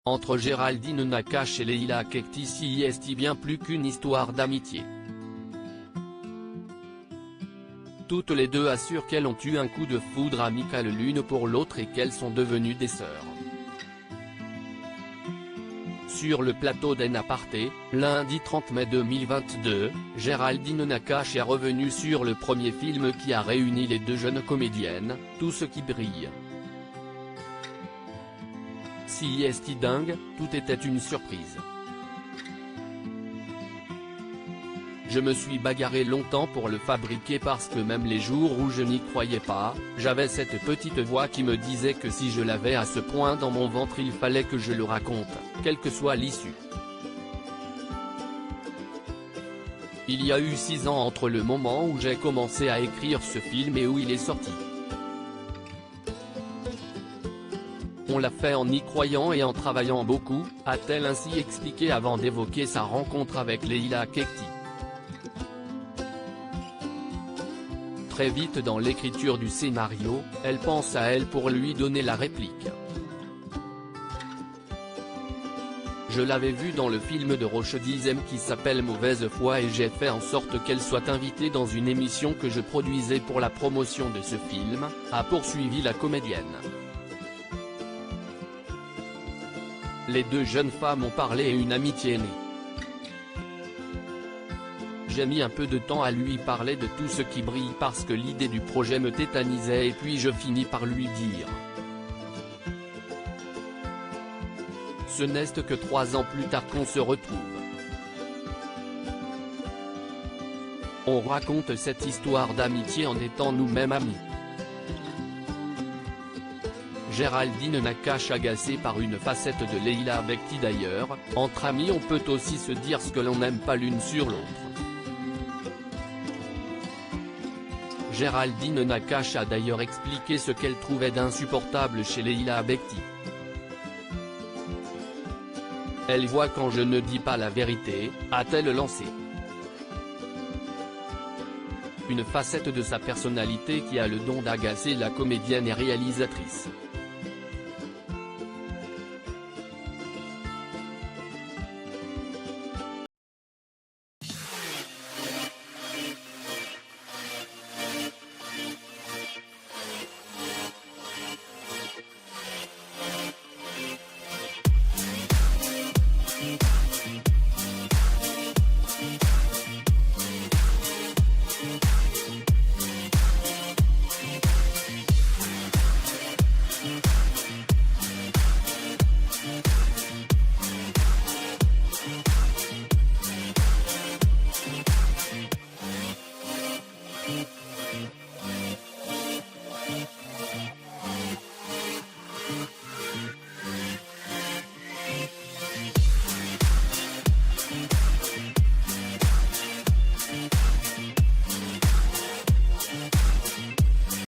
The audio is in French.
Entre Géraldine Nakache et Leïla Kekti, c'est bien plus qu'une histoire d'amitié. Toutes les deux assurent qu'elles ont eu un coup de foudre amical l'une pour l'autre et qu'elles sont devenues des sœurs. Sur le plateau d'N-Aparté, lundi 30 mai 2022, Géraldine Nakache est revenue sur le premier film qui a réuni les deux jeunes comédiennes, Tout ce qui brille. C'est dingue, tout était une surprise. Je me suis bagarré longtemps pour le fabriquer parce que même les jours où je n'y croyais pas, j'avais cette petite voix qui me disait que si je l'avais à ce point dans mon ventre il fallait que je le raconte, quelle que soit l'issue. Il y a eu 6 ans entre le moment où j'ai commencé à écrire ce film et où il est sorti. On l'a fait en y croyant et en travaillant beaucoup, a-t-elle ainsi expliqué avant d'évoquer sa rencontre avec Leïla Kekti. Très vite dans l'écriture du scénario, elle pense à elle pour lui donner la réplique. Je l'avais vue dans le film de Roche Dizem qui s'appelle Mauvaise foi et j'ai fait en sorte qu'elle soit invitée dans une émission que je produisais pour la promotion de ce film, a poursuivi la comédienne. Les deux jeunes femmes ont parlé et une amitié est née. J'ai mis un peu de temps à lui parler de Tout ce qui brille parce que l'idée du projet me tétanisait et puis je finis par lui dire. Ce n'est que 3 ans plus tard qu'on se retrouve. On raconte cette histoire d'amitié en étant nous-mêmes amis. Géraldine Nakache agacée par une facette de Leïla Kekti d'ailleurs, entre amis on peut aussi se dire ce que l'on n'aime pas l'une sur l'autre. Géraldine Nakache a d'ailleurs expliqué ce qu'elle trouvait d'insupportable chez Leïla Kekti. Elle voit quand je ne dis pas la vérité, a-t-elle lancé. Une facette de sa personnalité qui a le don d'agacer la comédienne et réalisatrice.